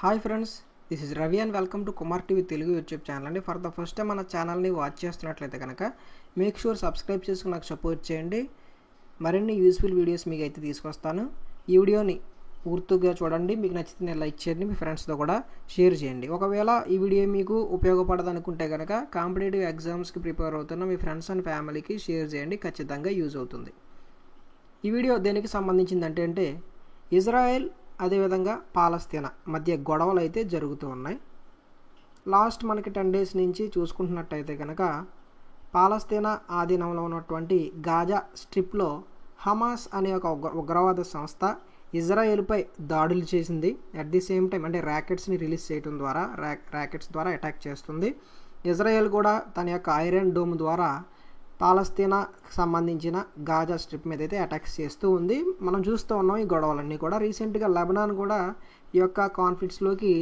Hi friends, this is Ravi and welcome to Kumar TV Telugu YouTube channel అండి. For the first time మన ఛానల్ని watch చేస్తున్నట్లయితే కనుక మేక్ షూర్ సబ్స్క్రైబ్ చేసుకుని నాకు సపోర్ట్ చేయండి. మరిన్ని యూస్ఫుల్ వీడియోస్ మీకు అయితే తీసుకొస్తాను. ఈ వీడియోని పూర్తిగా చూడండి. మీకు నచ్చితే నేను లైక్ చేయండి, మీ ఫ్రెండ్స్తో కూడా షేర్ చేయండి. ఒకవేళ ఈ వీడియో మీకు ఉపయోగపడదు అనుకుంటే కనుక కాంపిటేటివ్ ఎగ్జామ్స్కి ప్రిపేర్ అవుతున్న మీ ఫ్రెండ్స్ అండ్ ఫ్యామిలీకి షేర్ చేయండి, ఖచ్చితంగా యూజ్ అవుతుంది. ఈ వీడియో దేనికి సంబంధించిందంటే ఇజ్రాయెల్ అదేవిధంగా పాలస్తీనా మధ్య గొడవలు అయితే జరుగుతూ ఉన్నాయి. లాస్ట్ మనకి 10 days నుంచి చూసుకుంటున్నట్టయితే కనుక పాలస్తీనా ఆధీనంలో ఉన్నటువంటి గాజా స్ట్రిప్లో హమాస్ అనే ఒక ఉగ్రవాద సంస్థ ఇజ్రాయెల్పై దాడులు చేసింది. అట్ ది సేమ్ టైం అంటే ర్యాకెట్స్ని రిలీజ్ చేయడం ద్వారా ర్యాకెట్స్ ద్వారా అటాక్ చేస్తుంది. ఇజ్రాయెల్ కూడా తన యొక్క ఐరన్ డోమ్ ద్వారా పాలస్తీనాకి సంబంధించిన గాజా స్ట్రిప్ మీద అయితే అటాక్స్ చేస్తూ ఉంది. మనం చూస్తూ ఉన్నాం ఈ గొడవలన్నీ కూడా. రీసెంట్గా లెబనాన్ కూడా ఈ యొక్క కాన్ఫ్లిక్ట్స్లోకి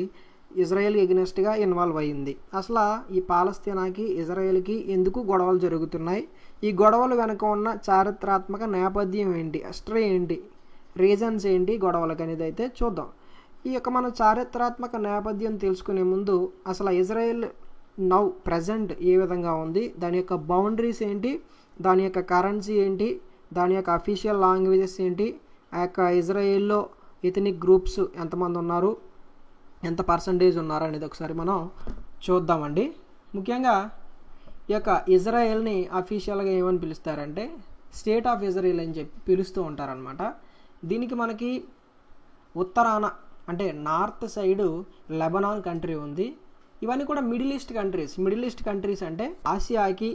ఇజ్రాయెల్ ఎగ్నెస్ట్గా ఇన్వాల్వ్ అయ్యింది. అసలు ఈ పాలస్తీనాకి ఇజ్రాయెల్కి ఎందుకు గొడవలు జరుగుతున్నాయి, ఈ గొడవలు వెనుక ఉన్న చారిత్రాత్మక నేపథ్యం ఏంటి, హిస్టరీ ఏంటి, రీజన్స్ ఏంటి గొడవలకు అనేది అయితే చూద్దాం. ఈ యొక్క మన చారిత్రాత్మక నేపథ్యం తెలుసుకునే ముందు అసలు ఇజ్రాయెల్ నౌ ప్రజెంట్ ఏ విధంగా ఉంది, దాని యొక్క బౌండరీస్ ఏంటి, దాని యొక్క కరెన్సీ ఏంటి, దాని యొక్క అఫీషియల్ లాంగ్వేజెస్ ఏంటి, ఆ యొక్క ఇజ్రాయెల్లో ఎథనిక్ గ్రూప్స్ ఎంతమంది ఉన్నారు, ఎంత పర్సంటేజ్ ఉన్నారు అనేది ఒకసారి మనం చూద్దామండి. ముఖ్యంగా ఈ యొక్క ఇజ్రాయెల్ని అఫీషియల్గా ఏమని పిలుస్తారంటే స్టేట్ ఆఫ్ ఇజ్రాయెల్ అని చెప్పి పిలుస్తూ ఉంటారనమాట. దీనికి మనకి ఉత్తరాన అంటే నార్త్ సైడు లెబనాన్ కంట్రీ ఉంది. ఇవన్నీ కూడా మిడిల్ ఈస్ట్ కంట్రీస్ అంటే ఆసియాకి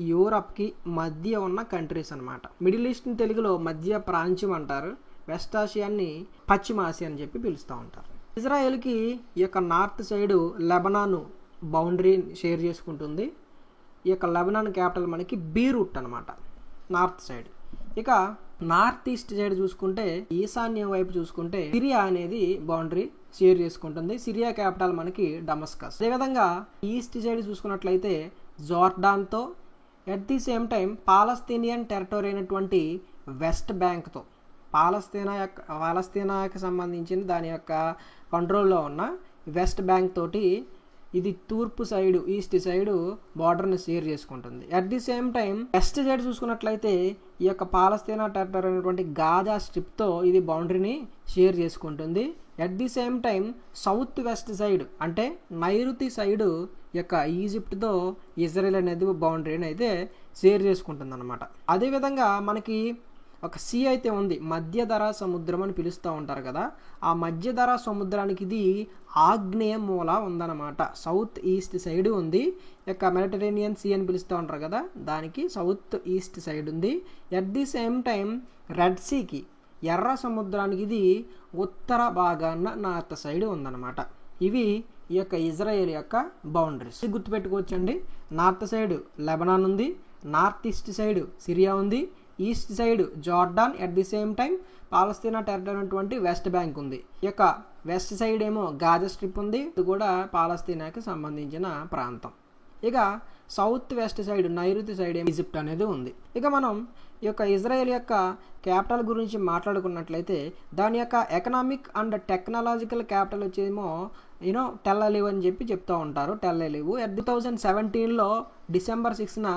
యూరప్కి మధ్య ఉన్న కంట్రీస్ అనమాట. మిడిల్ ఈస్ట్ని తెలుగులో మధ్య ప్రాంత్యం అంటారు, వెస్ట్ ఆసియాని పశ్చిమ ఆసియా అని చెప్పి పిలుస్తూ ఉంటారు. ఇజ్రాయెల్కి ఈ యొక్క north side Lebanon boundary share చేసుకుంటుంది. ఈ యొక్క లెబనాన్ క్యాపిటల్ మనకి బీరూట్ అనమాట నార్త్ సైడ్. ఇక నార్త్ ఈస్ట్ సైడ్ చూసుకుంటే ఈశాన్యం వైపు చూసుకుంటే సిరియా అనేది బౌండరీ షేర్ చేసుకుంటుంది. సిరియా క్యాపిటల్ మనకి డమస్కస్. అదేవిధంగా ఈస్ట్ సైడ్ చూసుకున్నట్లయితే జోర్డాన్తో, at the same time Palestinian territory అయినటువంటి వెస్ట్ బ్యాంక్తో, పాలస్తీనాకి సంబంధించిన దాని యొక్క కంట్రోల్లో ఉన్న వెస్ట్ బ్యాంక్ తోటి ఇది తూర్పు సైడు ఈస్ట్ సైడు బార్డర్ని షేర్ చేసుకుంటుంది. At the same time west side చూసుకున్నట్లయితే ఈ యొక్క పాలస్తీనా టెరిటరీ అయినటువంటి గాజా స్ట్రిప్తో ఇది బౌండరీని షేర్ చేసుకుంటుంది. At the same time south west side అంటే నైరుతి సైడు యొక్క ఈజిప్ట్తో ఇజ్రాయెల్ అనేది బౌండరీని అయితే షేర్ చేసుకుంటుంది అనమాట. అదేవిధంగా మనకి ఒక సీ అయితే ఉంది, మధ్యధరా సముద్రం అని పిలుస్తూ ఉంటారు కదా. ఆ మధ్యధరా సముద్రానికి ఇది ఆగ్నేయ మూల ఉందన్నమాట. సౌత్ ఈస్ట్ సైడ్ ఉంది. యొక్క మెడిటరేనియన్ సీ అని పిలుస్తూ ఉంటారు కదా, దానికి సౌత్ ఈస్ట్ సైడ్ ఉంది. At the same time red సీకి ఎర్ర సముద్రానికి ఇది ఉత్తర భాగాన నార్త్ సైడ్ ఉందన్నమాట. ఇవి ఈ యొక్క ఇజ్రాయెల్ యొక్క బౌండరీస్ గుర్తుపెట్టుకోవచ్చండి. నార్త్ సైడ్ లెబనాన్ ఉంది, నార్త్ ఈస్ట్ సైడ్ సిరియా ఉంది, east side Jordan, at the same time Palestine territory ఉన్నటువంటి వెస్ట్ బ్యాంక్ ఉంది. ఈ యొక్క వెస్ట్ సైడ్ ఏమో గాజా స్ట్రిప్ ఉంది, ఇది కూడా పాలస్తీనాకి సంబంధించిన ప్రాంతం. ఇక సౌత్ వెస్ట్ సైడ్ నైరుతి సైడ్ ఏమో ఈజిప్ట్ అనేది ఉంది. ఇక మనం ఈ యొక్క ఇజ్రాయెల్ యొక్క క్యాపిటల్ గురించి మాట్లాడుకున్నట్లయితే దాని యొక్క ఎకనామిక్ అండ్ టెక్నాలజికల్ క్యాపిటల్ వచ్చేమో టెల్ అవీవ్ అని చెప్పి చెప్తూ ఉంటారు. టెల్ అవీవ్ 2017లో December 6న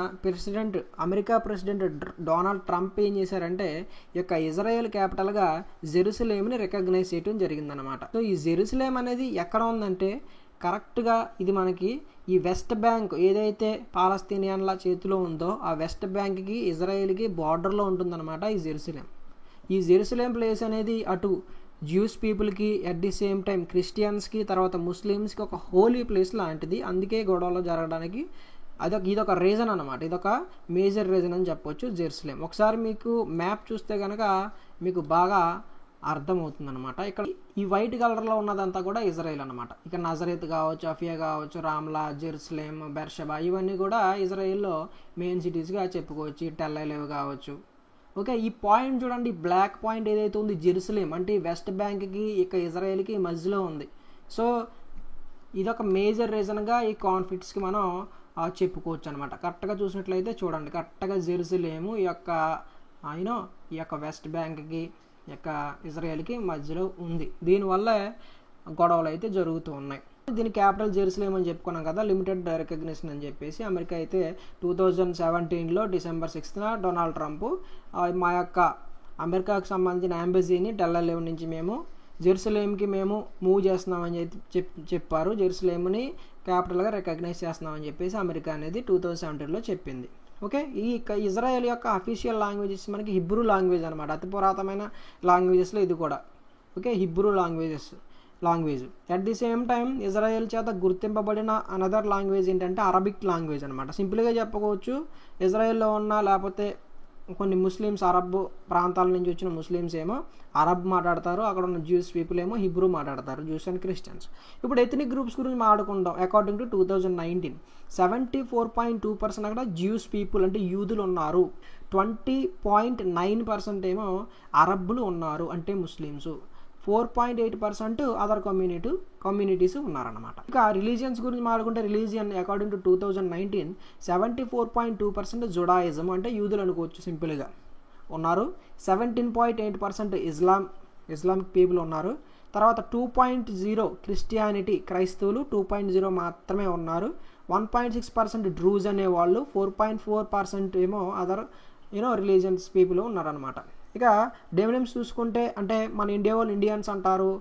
అమెరికా ప్రెసిడెంట్ డొనాల్డ్ ట్రంప్ ఏం చేశారంటే ఈ యొక్క ఇజ్రాయెల్ క్యాపిటల్గా జెరూసలేంని రికగ్నైజ్ చేయడం జరిగిందనమాట. సో ఈ జెరూసలేం అనేది ఎక్కడ ఉందంటే కరెక్ట్గా ఇది మనకి ఈ వెస్ట్ బ్యాంక్ ఏదైతే పాలస్తీనియన్ల చేతిలో ఉందో ఆ వెస్ట్ బ్యాంక్కి ఇజ్రాయెల్కి బార్డర్లో ఉంటుందన్నమాట ఈ జెరూసలేం. ఈ జెరూసలేం ప్లేస్ అనేది అటు జ్యూస్ పీపుల్కి, అట్ ది సేమ్ టైం క్రిస్టియన్స్కి, తర్వాత ముస్లిమ్స్కి ఒక హోలీ ప్లేస్ లాంటిది. అందుకే గొడవలు జరగడానికి ఇదొక రీజన్ అనమాట. ఇదొక మేజర్ రీజన్ అని చెప్పొచ్చు జెరూసలేం. ఒకసారి మీకు మ్యాప్ చూస్తే కనుక మీకు బాగా అర్థమవుతుంది అనమాట. ఇక్కడ ఈ వైట్ కలర్లో ఉన్నదంతా కూడా ఇజ్రాయెల్ అనమాట. ఇక నజరేత్ కావచ్చు, అఫియా కావచ్చు, రామ్లా, జెరూసలేం, బెర్షబా ఇవన్నీ కూడా ఇజ్రాయెల్లో మెయిన్ సిటీస్గా చెప్పుకోవచ్చు. టెల్ అవీవ్ కావచ్చు. ఓకే, ఈ పాయింట్ చూడండి, బ్లాక్ పాయింట్ ఏదైతే ఉంది జెరూసలేం అంటే వెస్ట్ బ్యాంక్కి ఇక ఇజ్రాయెల్కి మధ్యలో ఉంది. సో ఇదొక మేజర్ రీజన్గా ఈ కాన్ఫ్లిక్ట్స్కి మనం చెప్పుకోవచ్చు అనమాట. కరెక్ట్గా చూసినట్లయితే చూడండి, కరెక్ట్గా జెరూసలేము ఈ యొక్క వెస్ట్ బ్యాంక్కి యొక్క ఇజ్రాయెల్కి మధ్యలో ఉంది. దీనివల్ల గొడవలు అయితే జరుగుతూ ఉన్నాయి. దీని క్యాపిటల్ జెరూసలేం అని చెప్పుకున్నాం కదా, లిమిటెడ్ రికగ్నిషన్ అని చెప్పేసి. అమెరికా అయితే 2017లో December 6న డొనాల్డ్ ట్రంప్ మా యొక్క అమెరికాకు సంబంధించిన ఎంబసీని టెల్-అవివ్ నుంచి మేము జెరూసలేంకి మేము మూవ్ చేస్తున్నామని చెప్పారు. జెరూసలేంని క్యాపిటల్గా రికగ్నైజ్ చేస్తున్నామని చెప్పేసి అమెరికా అనేది 2017లో చెప్పింది. ఓకే, ఈ ఇజ్రాయెల్ యొక్క అఫీషియల్ లాంగ్వేజెస్ మనకి హిబ్రూ లాంగ్వేజ్ అనమాట. అతి పురాతనమైన లాంగ్వేజెస్లో ఇది కూడా. Okay, Hebrew language. At the same time Israel చేత గుర్తింపబడిన అనదర్ లాంగ్వేజ్ ఏంటంటే అరబిక్ లాంగ్వేజ్ అనమాట. సింపుల్గా చెప్పుకోవచ్చు, ఇజ్రాయెల్లో ఉన్న లేకపోతే కొన్ని ముస్లిమ్స్, అరబ్ ప్రాంతాల నుంచి వచ్చిన ముస్లిమ్స్ ఏమో అరబ్ మాట్లాడతారు, అక్కడ ఉన్న జ్యూస్ పీపుల్ ఏమో హిబ్రూ మాట్లాడతారు, జ్యూస్ అండ్ క్రిస్టియన్స్. ఇప్పుడు ఎథనిక్ గ్రూప్స్ గురించి మాట్లాడుకుందాం. అకార్డింగ్ టు 2019 74.2% అక్కడ జ్యూస్ పీపుల్ అంటే యూదులు ఉన్నారు, 20.9% ఏమో అరబ్బులు ఉన్నారు అంటే ముస్లిమ్స్, 4.8% అదర్ కమ్యూనిటీస్ ఉన్నారన్నమాట. ఇంకా రిలీజియన్స్ గురించి మాట్లాడుకుంటే రిలీజియన్ అకార్డింగ్ టు 2019 74.2% జుడాయిజం అంటే యూదులు అనుకోవచ్చు సింపుల్గా ఉన్నారు, 17.8% ఇస్లామిక్ పీపుల్ ఉన్నారు, తర్వాత 2.0 క్రిస్టియానిటీ క్రైస్తవులు 2.0 మాత్రమే ఉన్నారు, 1.6% డ్రూజ్ అనేవాళ్ళు, 4.4% ఏమో అదర్ రిలీజియన్స్ పీపుల్ ఉన్నారనమాట. ఇక డెమినిమ్స్ చూసుకుంటే అంటే మన ఇండియా వాళ్ళు ఇండియన్స్ అంటారు,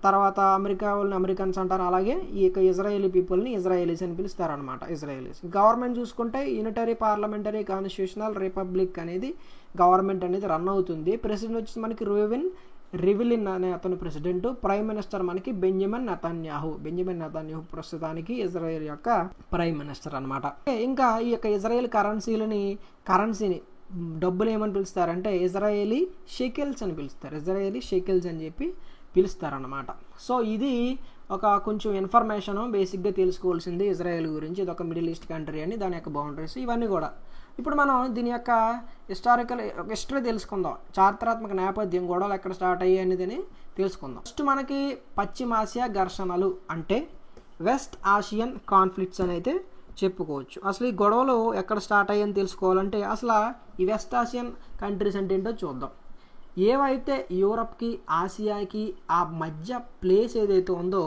తర్వాత అమెరికా వాళ్ళని అమెరికన్స్ అంటారు, అలాగే ఈ యొక్క ఇజ్రాయేలీ పీపుల్ని ఇజ్రాయేలీస్ అని పిలుస్తారనమాట. ఇజ్రాయేలీస్. గవర్నమెంట్ చూసుకుంటే యూనిటరీ పార్లమెంటరీ కాన్స్టిట్యూషనల్ రిపబ్లిక్ అనేది గవర్నమెంట్ అనేది రన్ అవుతుంది. ప్రెసిడెంట్ వచ్చి మనకి రివిలిన్ అనే అతను ప్రెసిడెంట్, ప్రైమ్ మినిస్టర్ మనకి బెంజమిన్ నెతన్యాహు ప్రస్తుతానికి ఇజ్రాయెల్ యొక్క ప్రైమ్ మినిస్టర్ అనమాట. ఇంకా ఈ యొక్క ఇజ్రాయెల్ కరెన్సీని డబ్బులు ఏమని పిలుస్తారంటే ఇజ్రాయేలీ షెకెల్స్ అని పిలుస్తారు, ఇజ్రాయేలీ షెకెల్స్ అని చెప్పి పిలుస్తారన్నమాట. సో ఇది ఒక కొంచెం ఇన్ఫర్మేషన్ బేసిక్గా తెలుసుకోవాల్సింది ఇజ్రాయెల్ గురించి. ఇది ఒక మిడిల్ ఈస్ట్ కంట్రీ అని, దాని యొక్క బౌండరీస్ ఇవన్నీ కూడా. ఇప్పుడు మనం దీని యొక్క హిస్టరీ తెలుసుకుందాం, చారిత్రాత్మక నేపథ్యం, గొడవలు ఎక్కడ స్టార్ట్ అయ్యాయి అనేది తెలుసుకుందాం. ఫస్ట్ మనకి పశ్చిమాసియా ఘర్షణలు అంటే వెస్ట్ ఆసియన్ కాన్ఫ్లిక్ట్స్ అని అయితే చెప్పుకోవచ్చు. అసలు ఈ గొడవలు ఎక్కడ స్టార్ట్ అయ్యాయని తెలుసుకోవాలంటే అసలు ఈ వెస్ట్ ఆసియన్ కంట్రీస్ అంటే ఏంటో చూద్దాం. ఏవైతే యూరప్కి ఆసియాకి ఆ మధ్య ప్లేస్ ఏదైతే ఉందో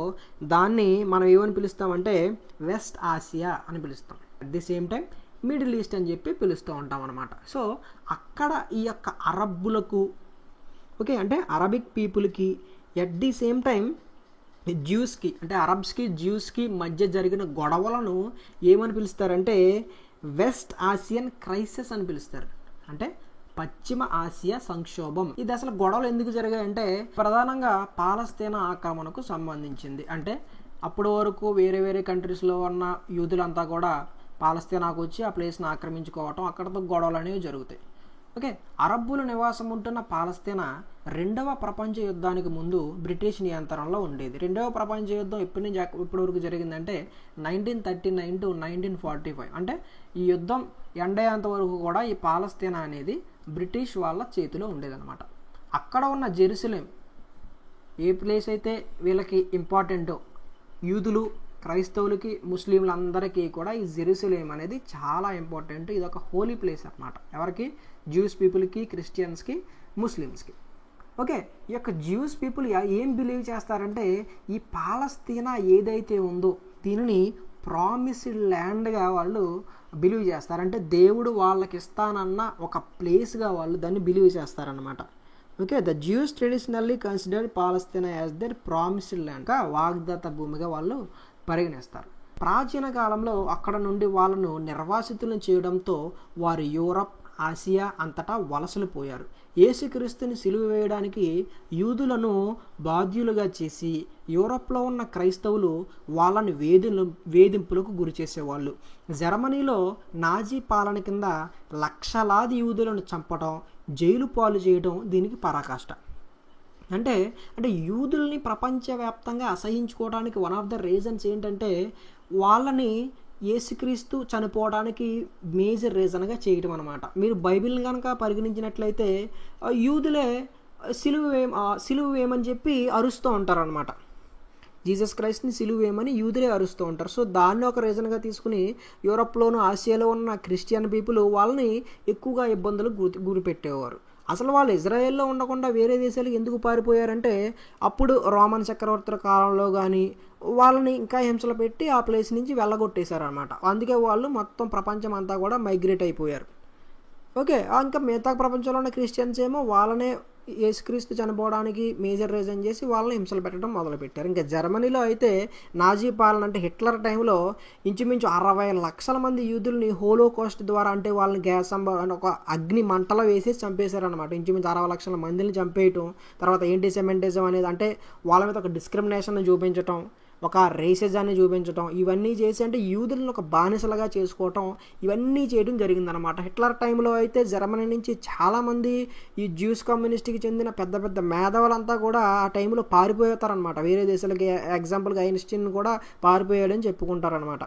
దాన్ని మనం ఏమని పిలుస్తామంటే వెస్ట్ ఆసియా అని పిలుస్తాం. At the same time middle east అని చెప్పి పిలుస్తూ ఉంటాం అనమాట. సో అక్కడ ఈ యొక్క అరబ్బులకు ఓకే అంటే అరబిక్ పీపుల్కి ఎట్ ది సేమ్ టైం జ్యూస్కి అంటే అరబ్స్కి జ్యూస్కి మధ్య జరిగిన గొడవలను ఏమని పిలుస్తారంటే వెస్ట్ ఆసియన్ క్రైసిస్ అని పిలుస్తారు, అంటే పశ్చిమ ఆసియా సంక్షోభం. ఇది అసలు గొడవలు ఎందుకు జరిగాయంటే ప్రధానంగా పాలస్తీనా ఆక్రమణకు సంబంధించింది. అంటే అప్పటి వరకు వేరే వేరే కంట్రీస్లో ఉన్న యూదులంతా కూడా పాలస్తీనాకు వచ్చి ఆ ప్లేస్ని ఆక్రమించుకోవటం, అక్కడతో గొడవలు అనేవి జరుగుతాయి. ఓకే, అరబ్బులు నివాసం ఉంటున్న పాలస్తీనా 2వ ప్రపంచ యుద్ధానికి ముందు బ్రిటిష్ నియంత్రణలో ఉండేది. 2వ ప్రపంచ యుద్ధం ఎప్పటి వరకు జరిగిందంటే 1939 to 1945. అంటే ఈ యుద్ధం ఎండయ్యేంత వరకు కూడా ఈ పాలస్తీనా అనేది బ్రిటిష్ వాళ్ళ చేతిలో ఉండేదన్నమాట. అక్కడ ఉన్న జెరూసలేం ఏ ప్లేస్ అయితే వీళ్ళకి ఇంపార్టెంటో యూదులు, క్రైస్తవులకి, ముస్లింలందరికీ కూడా ఈ జెరూసలేం అనేది చాలా ఇంపార్టెంట్. ఇది ఒక హోలీ ప్లేస్ అన్నమాట. ఎవరికి? జ్యూస్ పీపుల్కి, క్రిస్టియన్స్కి, ముస్లిమ్స్కి. ఓకే, ఈ యొక్క జ్యూస్ పీపుల్ ఏం బిలీవ్ చేస్తారంటే ఈ పాలస్తీనా ఏదైతే ఉందో దీనిని ప్రామిస్డ్ ల్యాండ్గా వాళ్ళు బిలీవ్ చేస్తారంటే దేవుడు వాళ్ళకి ఇస్తానన్న ఒక ప్లేస్గా వాళ్ళు దాన్ని బిలీవ్ చేస్తారనమాట. Okay, the Jews traditionally considered Palestine as their promised ల్యాండ్గా వాగ్దత్త భూమిగా వాళ్ళు పరిగణిస్తారు. ప్రాచీన కాలంలో అక్కడ నుండి వాళ్ళను నిర్వాసితులను చేయడంతో వారు యూరప్, ఆసియా అంతటా వలసలు పోయారు. యేసుక్రీస్తుని సిలువ వేయడానికి యూదులను బాధ్యులుగా చేసి యూరప్లో ఉన్న క్రైస్తవులు వాళ్ళని వేధింపులకు గురి చేసేవాళ్ళు. జర్మనీలో నాజీ పాలన కింద లక్షలాది యూదులను చంపడం, జైలు పాలు చేయడం దీనికి పరాకాష్ట. అంటే యూదుల్ని ప్రపంచవ్యాప్తంగా అసహించుకోవడానికి వన్ ఆఫ్ ద రీజన్స్ ఏంటంటే వాళ్ళని యేసుక్రీస్తు చనిపోవడానికి మేజర్ రీజన్గా చేయటం అనమాట. మీరు బైబిల్ని కనుక పరిగణించినట్లయితే యూదులే సిలువ వేయమని చెప్పి అరుస్తూ ఉంటారు అనమాట. జీసస్ క్రైస్ట్ని సిలువ వేయమని యూదులే అరుస్తూ ఉంటారు. సో దాన్ని ఒక రీజన్గా తీసుకుని యూరప్లోను, ఆసియాలో ఉన్న క్రిస్టియన్ పీపుల్ వాళ్ళని ఎక్కువగా ఇబ్బందులకు గురిపెట్టేవారు. అసలు వాళ్ళు ఇజ్రాయెల్లో ఉండకుండా వేరే దేశాలకు ఎందుకు పారిపోయారంటే అప్పుడు రోమన్ చక్రవర్తుల కాలంలో కానీ వాళ్ళని ఇంకా హింసలు పెట్టి ఆ ప్లేస్ నుంచి వెళ్ళగొట్టేశారనమాట. అందుకే వాళ్ళు మొత్తం ప్రపంచం అంతా కూడా మైగ్రేట్ అయిపోయారు. ఓకే, ఇంకా మిగతా ప్రపంచంలో ఉన్న క్రిస్టియన్స్ ఏమో వాళ్ళనే యేసుక్రీస్తు చనిపోవడానికి మేజర్ రీజన్ చేసి వాళ్ళని హింసలు పెట్టడం మొదలుపెట్టారు. ఇంకా జర్మనీలో అయితే నాజీ పాలన అంటే హిట్లర్ టైంలో ఇంచుమించు 60 లక్షల మంది యూదుల్ని హోలోకాస్ట్ ద్వారా అంటే వాళ్ళని గ్యాస్ ఒక అగ్ని మంటలో వేసి చంపేశారనమాట. ఇంచుమించు 60 లక్షల మందిని చంపేయటం, తర్వాత యాంటీసెమిటిజం అనేది అంటే వాళ్ళ మీద ఒక డిస్క్రిమినేషన్ చూపించటం, ఒక రేసిజాన్ని చూపించడం, ఇవన్నీ చేసి అంటే యూదులను ఒక బానిసలుగా చేసుకోవటం, ఇవన్నీ చేయడం జరిగిందనమాట. హిట్లర్ టైంలో అయితే జర్మనీ నుంచి చాలామంది ఈ జ్యూస్ కమ్యూనిస్ట్కి చెందిన పెద్ద పెద్ద మేధావులంతా కూడా ఆ టైంలో పారిపోతారనమాట వేరే దేశాలకి. ఎగ్జాంపుల్గా ఐన్స్టీన్ కూడా పారిపోయాడని చెప్పుకుంటారనమాట.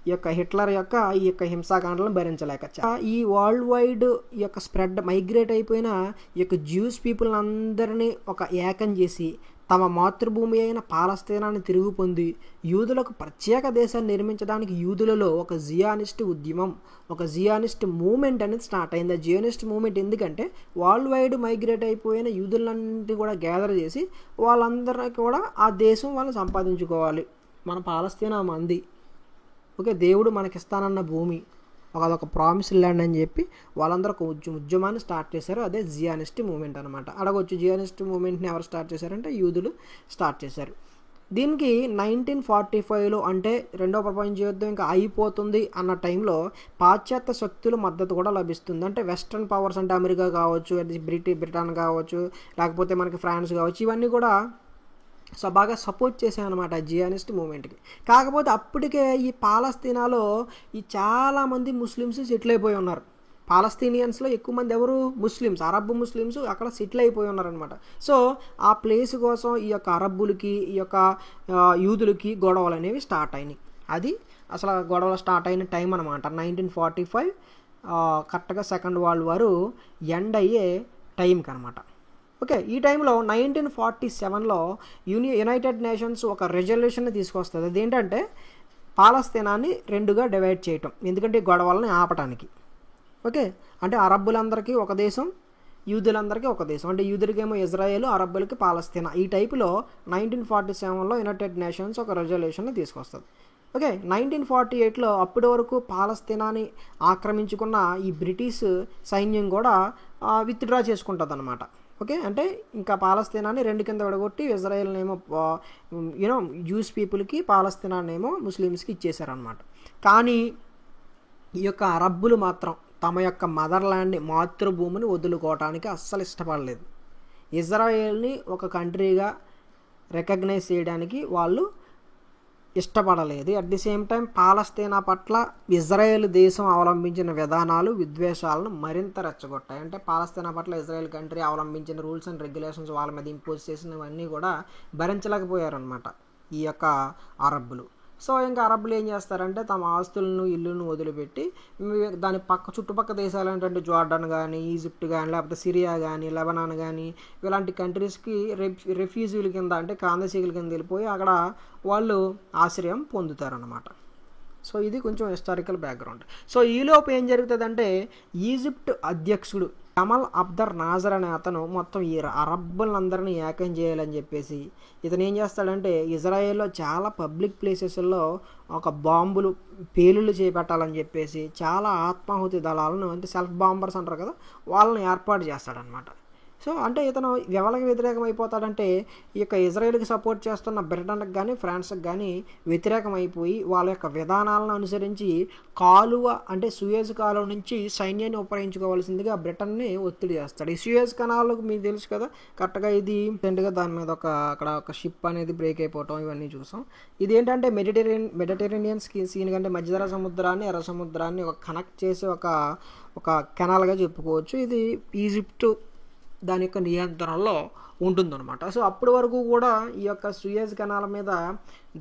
ఈ యొక్క హిట్లర్ ఈ యొక్క హింసాకాండలను భరించలేక ఈ వరల్డ్ వైడ్ ఈ యొక్క స్ప్రెడ్ మైగ్రేట్ అయిపోయిన ఈ యొక్క జ్యూస్ పీపుల్ అందరినీ ఒక ఏకం చేసి తమ మాతృభూమి అయిన పాలస్తీనాన్ని తిరుగు పొంది యూదులకు ప్రత్యేక దేశాన్ని నిర్మించడానికి యూదులలో ఒక జియానిస్ట్ ఉద్యమం, ఒక జియానిస్ట్ మూమెంట్ అనేది స్టార్ట్ అయింది. ఆ జియానిస్ట్ మూమెంట్ ఎందుకంటే వరల్డ్ వైడ్ మైగ్రేట్ అయిపోయిన యూదులన్నింటినీ కూడా గ్యాదర్ చేసి వాళ్ళందరికీ కూడా ఆ దేశం వాళ్ళు సంపాదించుకోవాలి, మన పాలస్తీనా మంది, ఓకే, దేవుడు మనకిస్తానన్న భూమి, అదొక ప్రామిస్ ల్యాండ్ అని చెప్పి వాళ్ళందరూ ఒక ఉద్యమాన్ని స్టార్ట్ చేశారు. అదే జియానిస్ట్ మూమెంట్ అనమాట. అడగొచ్చు జియానిస్ట్ మూమెంట్ని ఎవరు స్టార్ట్ చేశారంటే యూదులు స్టార్ట్ చేశారు. దీనికి 1945లో అంటే రెండో ప్రపంచ యుద్ధం ఇంకా అయిపోతుంది అన్న టైంలో పాశ్చాత్య శక్తుల మద్దతు కూడా లభిస్తుంది. అంటే వెస్ట్రన్ పవర్స్ అంటే అమెరికా కావచ్చు, బ్రిటన్ కావచ్చు, లేకపోతే మనకి ఫ్రాన్స్ కావచ్చు, ఇవన్నీ కూడా బాగా సపోర్ట్ చేశాయన్నమాట జియానిస్ట్ మూమెంట్కి. కాకపోతే అప్పటికే ఈ పాలస్తీనాలో ఈ చాలామంది ముస్లిమ్స్ సెటిల్ అయిపోయి ఉన్నారు. పాలస్తీనియన్స్లో ఎక్కువ మంది ఎవరు ముస్లిమ్స్, అరబ్ ముస్లిమ్స్ అక్కడ సెటిల్ అయిపోయి ఉన్నారనమాట. సో ఆ ప్లేస్ కోసం ఈ యొక్క అరబ్బులకి ఈ యొక్క యూదులకి గొడవలు అనేవి స్టార్ట్ అయినాయి. అది అసలు గొడవలు స్టార్ట్ అయిన టైం అనమాట 1945, కరెక్ట్గా సెకండ్ వరల్డ్ వార్ ఎండ్ అయ్యే టైంకి అనమాట. ఓకే, ఈ టైంలో 1947లో యునైటెడ్ నేషన్స్ ఒక రెజల్యూషన్ని తీసుకొస్తుంది. అదేంటంటే పాలస్తీనాన్ని రెండుగా డివైడ్ చేయటం, ఎందుకంటే గొడవలని ఆపటానికి. ఓకే, అంటే అరబ్బులందరికీ ఒక దేశం, యూదులందరికీ ఒక దేశం, అంటే యూదులకేమో ఇజ్రాయేల్, అరబ్బులకి పాలస్తీనా. ఈ టైపులో 1947లో యునైటెడ్ నేషన్స్ ఒక రెజల్యూషన్ని తీసుకొస్తుంది. ఓకే, 1948లో అప్పటి వరకు పాలస్తీనాని ఆక్రమించుకున్న ఈ బ్రిటిష్ సైన్యం కూడా విత్డ్రా చేసుకుంటుంది అనమాట. ఓకే, అంటే ఇంకా పాలస్తీనాన్ని రెండు కింద విడగొట్టి ఇజ్రాయెల్నేమో జ్యూస్ పీపుల్కి, పాలస్తీనానేమో ముస్లిమ్స్కి ఇచ్చేశారనమాట. కానీ ఈ యొక్క అరబ్బులు మాత్రం తమ యొక్క మదర్ల్యాండ్ని, మాతృభూమిని వదులుకోవటానికి అస్సలు ఇష్టపడలేదు. ఇజ్రాయెల్ని ఒక కంట్రీగా రికగ్నైజ్ చేయడానికి వాళ్ళు ఇష్టపడలేదు. అట్ ది సేమ్ టైం పాలస్తీనా పట్ల ఇజ్రాయెల్ దేశం అవలంబించిన విధానాలు విద్వేషాలను మరింత రెచ్చగొట్టాయి. అంటే పాలస్తీనా పట్ల ఇజ్రాయెల్ కంట్రీ అవలంబించిన రూల్స్ అండ్ రెగ్యులేషన్స్ వాళ్ళ మీద ఇంపోజ్ చేసినవన్నీ కూడా భరించలేకపోయారనమాట ఈ యొక్క అరబ్బులు. సో ఇంకా అరబ్బులు ఏం చేస్తారంటే తమ ఆస్తులను, ఇల్లును వదిలిపెట్టి దాని చుట్టుపక్కల దేశాలు ఏంటంటే జోర్డన్ కానీ, ఈజిప్ట్ కానీ, లేకపోతే సిరియా కానీ, లెబనాన్ కానీ ఇలాంటి కంట్రీస్కి రెఫ్యూజీల కింద అంటే కాందసీకుల కింద వెళ్ళిపోయి అక్కడ వాళ్ళు ఆశ్రయం పొందుతారనమాట. సో ఇది కొంచెం హిస్టారికల్ బ్యాక్గ్రౌండ్. సో ఈలోపు ఏం జరుగుతుందంటే ఈజిప్ట్ అధ్యక్షుడు కమల్ అబ్దర్ నాజర్ అనే అతను మొత్తం ఈ అరబ్బులందరినీ ఏకం చేయాలని చెప్పేసి ఇతను ఏం చేస్తాడంటే ఇజ్రాయెల్లో చాలా పబ్లిక్ ప్లేసెస్లో ఒక బాంబులు పేలుళ్ళు చేపట్టాలని చెప్పేసి చాలా ఆత్మాహుతి దళాలను, అంటే సెల్ఫ్ బాంబర్స్ అంటారు కదా, వాళ్ళని ఏర్పాటు చేస్తాడనమాట. సో అంటే ఇతను ఎవరికి వ్యతిరేకం అయిపోతాడంటే ఈ యొక్క ఇజ్రాయెల్కి సపోర్ట్ చేస్తున్న బ్రిటన్కి కానీ, ఫ్రాన్స్కి కానీ వ్యతిరేకం అయిపోయి వాళ్ళ యొక్క విధానాలను అనుసరించి కాలువ అంటే సూయజ్ కాలువ నుంచి సైన్యాన్ని ఉపయోగించుకోవాల్సిందిగా బ్రిటన్ని ఒత్తిడి చేస్తాడు. ఈ సూయజ్ కెనాల్కు మీకు తెలుసు కదా, కరెక్ట్గా ఇది రీసెంట్గా దాని మీద అక్కడ ఒక షిప్ అనేది బ్రేక్ అయిపోవటం ఇవన్నీ చూసాం. ఇది ఏంటంటే మెడిటరేనియన్ సీన్ కంటే మధ్యధరా సముద్రాన్ని, ఎర్ర సముద్రాన్ని ఒక కనెక్ట్ చేసే ఒక కెనాల్గా చెప్పుకోవచ్చు. ఇది ఈజిప్ట్ దాని యొక్క నియంత్రణలో ఉంటుందన్నమాట. సో అప్పటి వరకు కూడా ఈ యొక్క సూయజ్ కెనాల్ మీద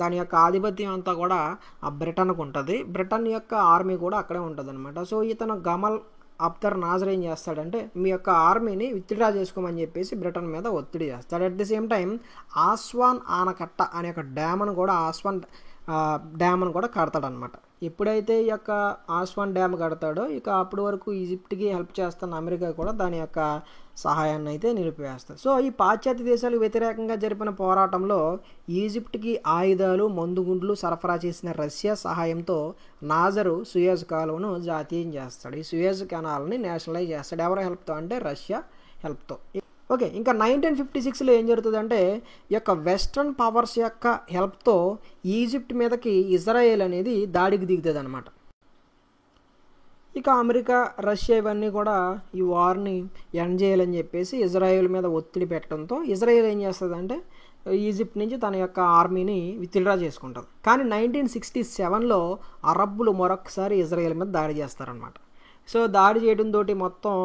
దాని యొక్క ఆధిపత్యం అంతా కూడా ఆ బ్రిటన్కు ఉంటుంది. బ్రిటన్ యొక్క ఆర్మీ కూడా అక్కడే ఉంటుంది అనమాట. సో ఇతను కమల్ అబ్దర్ నాజర్ ఏం చేస్తాడంటే మీ యొక్క ఆర్మీని విత్డ్రా చేసుకోమని చెప్పేసి బ్రిటన్ మీద ఒత్తిడి చేస్తాడు. అట్ ది సేమ్ టైం ఆస్వాన్ ఆనకట్ట అనే ఒక డ్యామ్ను కూడా కడతాడనమాట ఎప్పుడైతే ఈ యొక్క ఆస్వాన్ డ్యామ్ కడతాడో ఇక అప్పటి వరకు ఈజిప్ట్కి హెల్ప్ చేస్తున్న అమెరికా కూడా దాని యొక్క సహాయాన్ని అయితే నిలిపివేస్తుంది. సో ఈ పాశ్చాత్య దేశాలకు వ్యతిరేకంగా జరిపిన పోరాటంలో ఈజిప్ట్కి ఆయుధాలు మందుగుండ్లు సరఫరా చేసిన రష్యా సహాయంతో నాజరు సుయేజ్ కాలువను జాతీయం చేస్తాడు. ఈ సుయేజ్ కెనాల్ని నేషనలైజ్ చేస్తాడు. ఎవరి హెల్ప్తో అంటే రష్యా హెల్ప్తో. ఓకే, ఇంకా 1956లో ఏం జరుగుతుందంటే ఈ యొక్క వెస్ట్రన్ పవర్స్ యొక్క హెల్ప్తో ఈజిప్ట్ మీదకి ఇజ్రాయెల్ అనేది దాడికి దిగుతుంది అనమాట. ఇక అమెరికా రష్యా ఇవన్నీ కూడా ఈ వార్ని ఎండ్ చేయాలని చెప్పేసి ఇజ్రాయెల్ మీద ఒత్తిడి పెట్టడంతో ఇజ్రాయెల్ ఏం చేస్తుందంటే ఈజిప్ట్ నుంచి తన యొక్క ఆర్మీని విత్డ్రా చేసుకుంటుంది. కానీ 1967లో అరబ్బులు మరొకసారి ఇజ్రాయెల్ మీద దాడి చేస్తారనమాట. సో దాడి చేయడంతో మొత్తం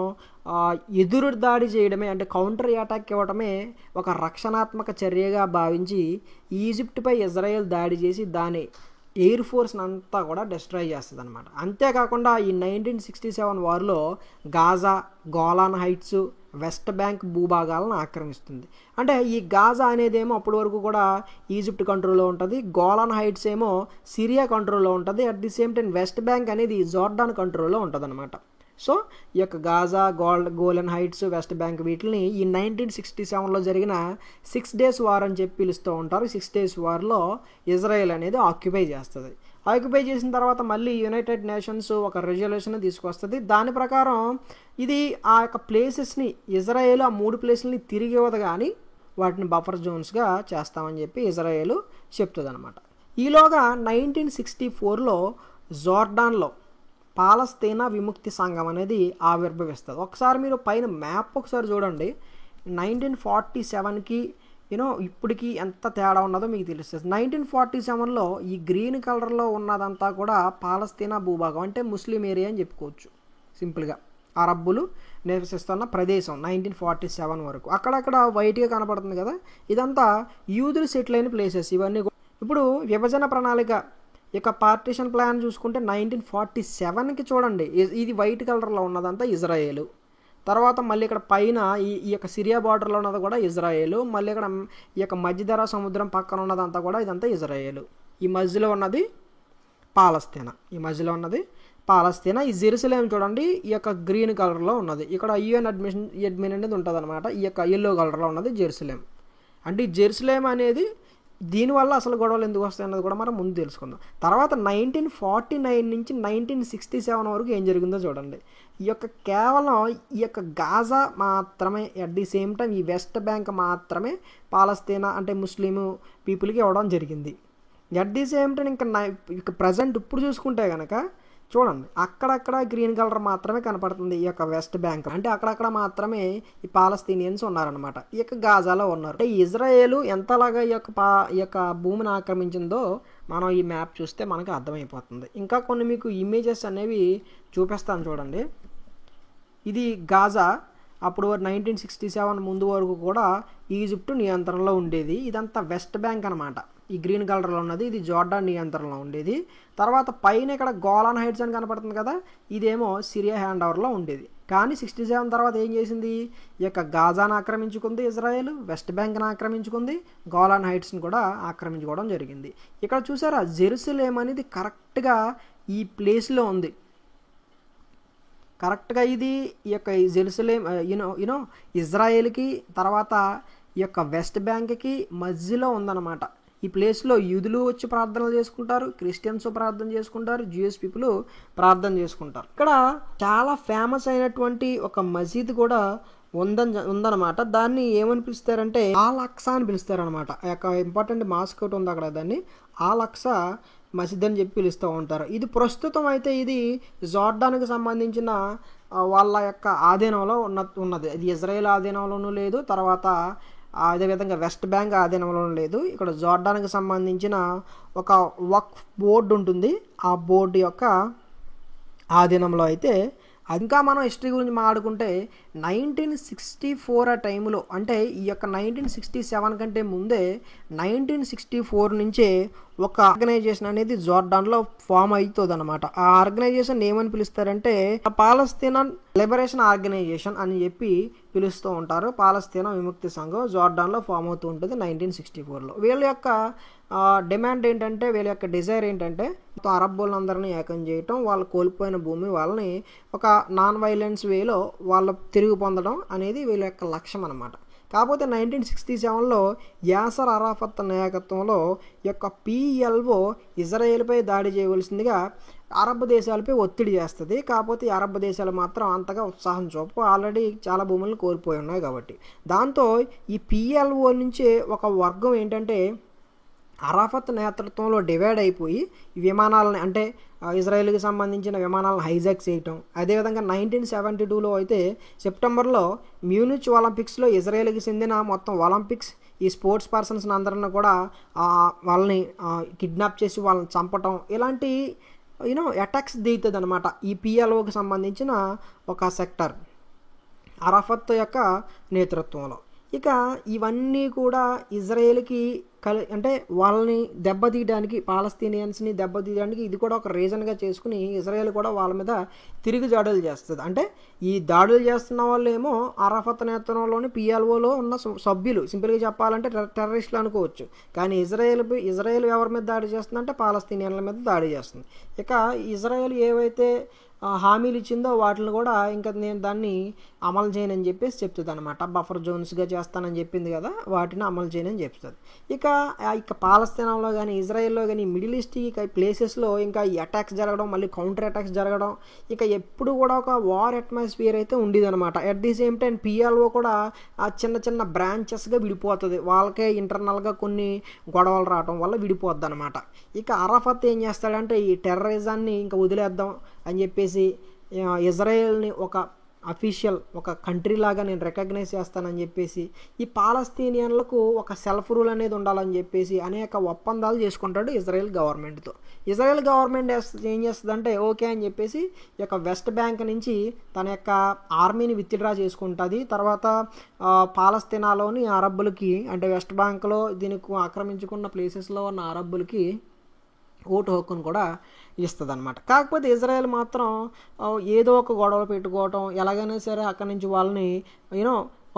ఎదురు దాడి చేయడమే అంటే కౌంటర్ అటాక్ ఇవ్వడమే ఒక రక్షణాత్మక చర్యగా భావించి ఈజిప్ట్పై ఇజ్రాయెల్ దాడి చేసి దాని ఎయిర్ ఫోర్స్ని అంతా కూడా డిస్ట్రాయ్ చేస్తుంది అనమాట. అంతేకాకుండా ఈ 1967 వార్లో Gaza, Golan Heights, West Bank భూభాగాలను ఆక్రమిస్తుంది. అంటే ఈ గాజా అనేదేమో అప్పటి వరకు కూడా ఈజిప్ట్ కంట్రోల్లో ఉంటుంది, గోలాన్ హైట్స్ ఏమో సిరియా కంట్రోల్లో ఉంటుంది, at the same time west bank అనేది జోర్డాన్ కంట్రోల్లో ఉంటుంది అనమాట. సో ఈ యొక్క Gaza, Golan Heights, West bank వీటిని ఈ 1967లో జరిగిన 6 days వార్ అని చెప్పి పిలుస్తూ ఉంటారు. 6 days వార్లో ఇజ్రాయెల్ అనేది ఆక్యుపై చేస్తుంది. ఆక్యుపై చేసిన తర్వాత మళ్ళీ యునైటెడ్ నేషన్స్ ఒక రెజల్యూషన్ తీసుకొస్తుంది. దాని ప్రకారం ఇది ఆ యొక్క ప్లేసెస్ని ఇజ్రాయెల్ ఆ 3 ప్లేసులని తిరిగి ఇవ్వదు కానీ వాటిని బఫర్ జోన్స్గా చేస్తామని చెప్పి ఇజ్రాయెల్ చెప్తుంది అనమాట. ఈలోగా 1964లో జోర్డాన్లో పాలస్తీనా విముక్తి సంఘం అనేది ఆవిర్భవిస్తుంది. ఒకసారి మీరు పైన మ్యాప్ ఒకసారి చూడండి. 1947కి ఇప్పటికి ఎంత తేడా ఉన్నదో మీకు తెలుస్తుంది. 1947లో ఈ గ్రీన్ కలర్లో ఉన్నదంతా కూడా పాలస్తీనా భూభాగం అంటే ముస్లిం ఏరియా అని చెప్పుకోవచ్చు. సింపుల్గా అరబ్బులు నివసిస్తున్న ప్రదేశం 1947 వరకు. అక్కడక్కడ వైట్గా కనపడుతుంది కదా, ఇదంతా యూదులు సెటిల్ అయిన ప్లేసెస్ ఇవన్నీ. ఇప్పుడు విభజన ప్రణాళిక ఇక పార్టీషన్ ప్లాన్ చూసుకుంటే 1947కి చూడండి, ఇది వైట్ కలర్లో ఉన్నదంతా ఇజ్రాయేలు. తర్వాత మళ్ళీ ఇక్కడ పైన ఈ యొక్క సిరియా బార్డర్లో ఉన్నది కూడా ఇజ్రాయేలు. మళ్ళీ ఇక్కడ ఈ యొక్క మధ్యధరా సముద్రం పక్కన ఉన్నదంతా కూడా ఇదంతా ఇజ్రాయేలు. ఈ మధ్యలో ఉన్నది పాలస్తీనా. ఈ జెరూసలేం చూడండి, ఈ యొక్క గ్రీన్ కలర్లో ఉన్నది. ఇక్కడ యుఎన్ అడ్మిన్ అనేది ఉంటుంది అనమాట. ఈ యొక్క ఎల్లో కలర్లో ఉన్నది జెరూసలేం. అంటే ఈ జెరూసలేం అనేది దీనివల్ల అసలు గొడవలు ఎందుకు వస్తాయి అన్నది కూడా మనం ముందు తెలుసుకుందాం. తర్వాత 1949 నుంచి 1967 వరకు ఏం జరిగిందో చూడండి. ఈ యొక్క కేవలం ఈ యొక్క గాజా మాత్రమే, అట్ ది సేమ్ టైం ఈ వెస్ట్ బ్యాంక్ మాత్రమే పాలస్తీనా అంటే ముస్లిం పీపుల్కి ఇవ్వడం జరిగింది. అట్ ది సేమ్ టైం ఇంకా ప్రజెంట్ ఇప్పుడు చూసుకుంటే కనుక చూడండి, అక్కడక్కడ గ్రీన్ కలర్ మాత్రమే కనపడుతుంది. ఈ యొక్క వెస్ట్ బ్యాంక్ అంటే అక్కడక్కడ మాత్రమే ఈ పాలస్తీనియన్స్ ఉన్నారనమాట. ఈ యొక్క గాజాలో ఉన్నారు. ఈ ఇజ్రాయేల్ ఎంతలాగా ఈ యొక్క భూమిని ఆక్రమించిందో మనం ఈ మ్యాప్ చూస్తే మనకు అర్థమైపోతుంది. ఇంకా కొన్ని మీకు ఇమేజెస్ అనేవి చూపిస్తాను చూడండి. ఇది గాజా. అప్పుడు 1967 ముందు వరకు కూడా ఈజిప్ట్ నియంత్రణలో ఉండేది. ఇదంతా వెస్ట్ బ్యాంక్ అనమాట. ఈ గ్రీన్ కలర్లో ఉన్నది ఇది జోర్డాన్ నియంత్రణలో ఉండేది. తర్వాత పైన ఇక్కడ గోలాన్ హైట్స్ అని కనపడుతుంది కదా, ఇదేమో సిరియా హ్యాండ్ ఓవర్లో ఉండేది. కానీ 67 తర్వాత ఏం చేసింది, ఈ యొక్క గాజాను ఆక్రమించుకుంది ఇజ్రాయెల్, వెస్ట్ బ్యాంక్ని ఆక్రమించుకుంది, గోలాన్ హైట్స్ని కూడా ఆక్రమించుకోవడం జరిగింది. ఇక్కడ చూసారా, జెరూసలేం అనేది కరెక్ట్గా ఈ ప్లేస్లో ఉంది. కరెక్ట్గా ఇది ఈ యొక్క జెరూసలేం ఇజ్రాయెల్కి తర్వాత ఈ యొక్క వెస్ట్ బ్యాంక్కి మధ్యలో ఉందన్నమాట. ఈ ప్లేస్లో యూదులు వచ్చి ప్రార్థనలు చేసుకుంటారు, క్రిస్టియన్స్ ప్రార్థన చేసుకుంటారు, జ్యూస్ పీపుల్ ప్రార్థన చేసుకుంటారు. ఇక్కడ చాలా ఫేమస్ అయినటువంటి ఒక మసీద్ కూడా ఉందన్నమాట. దాన్ని ఏమని పిలుస్తారంటే ఆల్ అక్సా అని పిలుస్తారనమాట. ఆ యొక్క ఇంపార్టెంట్ మాస్క్ ఒకటి ఉంది అక్కడ, దాన్ని ఆల్ అక్సా మసీద్ అని చెప్పి పిలుస్తూ ఉంటారు. ఇది ప్రస్తుతం అయితే ఇది జోర్డాన్కి సంబంధించిన వాళ్ళ యొక్క ఆధీనంలో ఉన్నది. ఇది ఇజ్రాయెల్ ఆధీనంలోనూ లేదు, తర్వాత అదేవిధంగా వెస్ట్ బ్యాంక్ ఆధీనంలోనూ లేదు. ఇక్కడ జోర్డాన్కి సంబంధించిన ఒక వక్ఫ్ బోర్డు ఉంటుంది, ఆ బోర్డు యొక్క ఆధీనంలో అయితే. ఇంకా మనం హిస్టరీ గురించి మాట్లాడుకుంటే 1964 ఆ టైంలో, అంటే ఈ యొక్క 1967 కంటే ముందే 1964 నుంచే ఒక ఆర్గనైజేషన్ అనేది జోర్డాన్లో ఫామ్ అవుతుంది అనమాట. ఆ ఆర్గనైజేషన్ ఏమని పిలుస్తారంటే పాలస్తీనా లిబరేషన్ ఆర్గనైజేషన్ అని చెప్పి పిలుస్తూ ఉంటారు. పాలస్తీనా విముక్తి సంఘం జోర్డాన్లో ఫామ్ అవుతూ ఉంటుంది 1964లో. వీళ్ళ యొక్క డిమాండ్ ఏంటంటే, వీళ్ళ యొక్క డిజైర్ ఏంటంటే మొత్తం అరబ్ వాళ్ళందరినీ ఏకం చేయటం, వాళ్ళు కోల్పోయిన భూమి వాళ్ళని ఒక నాన్ వైలెన్స్ వేలో వాళ్ళు తిరిగి పొందడం అనేది వీళ్ళ యొక్క లక్ష్యం అన్నమాట. కాకపోతే 1967లో యాసర్ అరాఫత్ నాయకత్వంలో ఈ యొక్క PLO ఇజ్రాయేల్పై దాడి చేయవలసిందిగా అరబ్ దేశాలపై ఒత్తిడి చేస్తుంది. కాకపోతే ఈ అరబ్ దేశాలు మాత్రం అంతగా ఉత్సాహం చూప, ఆల్రెడీ చాలా భూములను కోల్పోయి ఉన్నాయి కాబట్టి. దాంతో ఈ PLO నుంచి ఒక వర్గం ఏంటంటే అరాఫత్ నేతృత్వంలో డివైడ్ అయిపోయి విమానాలను అంటే ఇజ్రాయెల్కి సంబంధించిన విమానాలను హైజాక్ చేయటం. అదేవిధంగా 1972లో అయితే సెప్టెంబర్లో మ్యూనిచ్ ఒలింపిక్స్లో ఇజ్రాయెల్కి చెందిన మొత్తం ఒలింపిక్స్ ఈ స్పోర్ట్స్ పర్సన్స్ అందరిని కూడా వాళ్ళని కిడ్నాప్ చేసి వాళ్ళని చంపటం, ఇలాంటి అటాక్స్ దిగుతుంది అనమాట ఈ PLOకి సంబంధించిన ఒక సెక్టర్ అరాఫత్ యొక్క నేతృత్వంలో. ఇక ఇవన్నీ కూడా ఇజ్రాయెల్కి అంటే వాళ్ళని దెబ్బతీయడానికి, పాలస్తీనియన్స్ని దెబ్బతీయడానికి ఇది కూడా ఒక రీజన్గా చేసుకుని ఇజ్రాయెల్ కూడా వాళ్ళ మీద తిరిగి దాడులు చేస్తుంది. అంటే ఈ దాడులు చేస్తున్న వాళ్ళు ఏమో అరాఫత్ నేతృత్వంలోని PLOలో ఉన్న సభ్యులు, సింపుల్గా చెప్పాలంటే టెర్రరిస్టులు అనుకోవచ్చు. కానీ ఇజ్రాయెల్ ఎవరి మీద దాడి చేస్తుందంటే పాలస్తీనియన్ల మీద దాడి చేస్తుంది. ఇక ఇజ్రాయెల్ ఏవైతే హామీలు ఇచ్చిందో వాటిని కూడా ఇంకా నేను దాన్ని అమలు చేయనని చెప్పేసి చెప్తుంది అనమాట. బఫర్ జోన్స్గా చేస్తానని చెప్పింది కదా, వాటిని అమలు చేయనని చెప్తుంది. ఇక పాలస్తీనాలో కానీ ఇజ్రాయెల్లో కానీ మిడిల్ ఈస్ట్ ప్లేసెస్లో ఇంకా ఈ అటాక్స్ జరగడం, మళ్ళీ కౌంటర్ అటాక్స్ జరగడం, ఇక ఎప్పుడు కూడా ఒక వార్ అట్మాస్ఫియర్ అయితే ఉండేది అనమాట. At the same time PLO కూడా చిన్న చిన్న బ్రాంచెస్గా విడిపోతుంది. వాళ్ళకే ఇంటర్నల్గా కొన్ని గొడవలు రావడం వల్ల విడిపోద్ది అనమాట. ఇక అరాఫత్ ఏం చేస్తాడంటే ఈ టెర్రరిజాన్ని ఇంకా వదిలేద్దాం అని చెప్పేసి ఇజ్రాయెల్ని ఒక అఫీషియల్ ఒక కంట్రీ లాగా నేను రికగ్నైజ్ చేస్తానని చెప్పేసి ఈ పాలస్తీనియన్లకు ఒక సెల్ఫ్ రూల్ అనేది ఉండాలని చెప్పేసి అనేక ఒప్పందాలు చేసుకుంటాడు ఇజ్రాయెల్ గవర్నమెంట్తో. ఇజ్రాయెల్ గవర్నమెంట్ ఏం చేస్తుందంటే ఓకే అని చెప్పేసి ఈ యొక్క వెస్ట్ బ్యాంక్ నుంచి తన యొక్క ఆర్మీని విత్డ్రా చేసుకుంటుంది. తర్వాత పాలస్తీనాలోని అరబ్బులకి అంటే వెస్ట్ బ్యాంక్లో దీనికి ఆక్రమించుకున్న ప్లేసెస్లో ఉన్న అరబ్బులకి ఓటు హక్కును కూడా ఇస్తుంది అనమాట. కాకపోతే ఇజ్రాయెల్ మాత్రం ఏదో ఒక గొడవలు పెట్టుకోవటం, ఎలాగైనా సరే అక్కడి నుంచి వాళ్ళని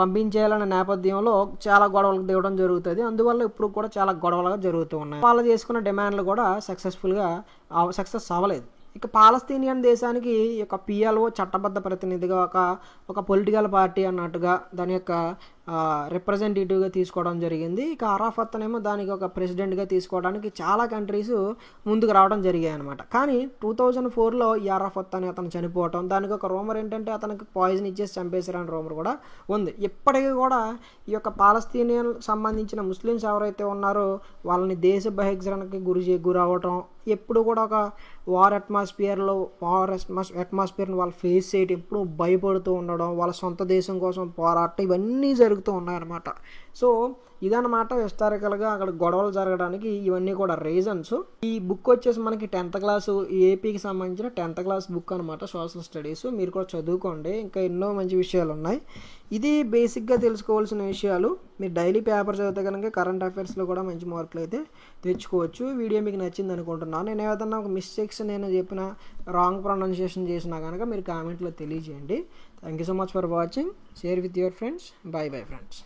పంపించేయాలనే నేపథ్యంలో చాలా గొడవలకు దిగడం జరుగుతుంది. అందువల్ల ఇప్పుడు కూడా చాలా గొడవలుగా జరుగుతూ ఉన్నాయి. వాళ్ళు చేసుకున్న డిమాండ్లు కూడా సక్సెస్ అవ్వలేదు. ఇక పాలస్తీనియన్ దేశానికి ఈ యొక్క PLO చట్టబద్ధ ప్రతినిధిగా ఒక పొలిటికల్ పార్టీ అన్నట్టుగా దాని యొక్క రిప్రజెంటేటివ్గా తీసుకోవడం జరిగింది. ఇక అరాఫత్నేమో దానికి ఒక ప్రెసిడెంట్గా తీసుకోవడానికి చాలా కంట్రీస్ ముందుకు రావడం జరిగాయి అనమాట. కానీ 2004లో ఈ అరాఫత్ అని అతను చనిపోవటం, దానికి ఒక రూమర్ ఏంటంటే అతనికి పాయిజన్ ఇచ్చేసి చంపేశారని రూమర్ కూడా ఉంది. ఇప్పటికీ కూడా ఈ యొక్క పాలస్తీనియన్ సంబంధించిన ముస్లిమ్స్ ఎవరైతే ఉన్నారో వాళ్ళని దేశ బహిష్కరణకి గురవటం, ఎప్పుడు కూడా ఒక వార్ అట్మాస్ఫియర్ని వాళ్ళు ఫేస్ చేయడం, ఎప్పుడు భయపడుతూ ఉండడం, వాళ్ళ సొంత దేశం కోసం పోరాటం, ఇవన్నీ జరుగుతూ ఉన్నాయన్నమాట. సో ఇదన్నమాట హిస్టారికల్గా అక్కడ గొడవలు జరగడానికి ఇవన్నీ కూడా రీజన్స్. ఈ బుక్ వచ్చేసి మనకి 10th క్లాస్ ఏపీకి సంబంధించిన 10th క్లాస్ బుక్ అనమాట, సోషల్ స్టడీస్. మీరు కూడా చదువుకోండి, ఇంకా ఎన్నో మంచి విషయాలు ఉన్నాయి. ఇది బేసిక్గా తెలుసుకోవాల్సిన విషయాలు. మీరు డైలీ పేపర్ చదివితే కనుక కరెంట్ అఫైర్స్లో కూడా మంచి మార్కులు అయితే తెచ్చుకోవచ్చు. వీడియో మీకు నచ్చింది అనుకుంటున్నాను. నేను ఏదన్నా ఒక మిస్టేక్స్ నేను చెప్పిన రాంగ్ ప్రొనౌన్సియేషన్ చేసినా కనుక మీరు కామెంట్లో తెలియజేయండి. Thank you so much for watching. Share with your friends. By bye friends.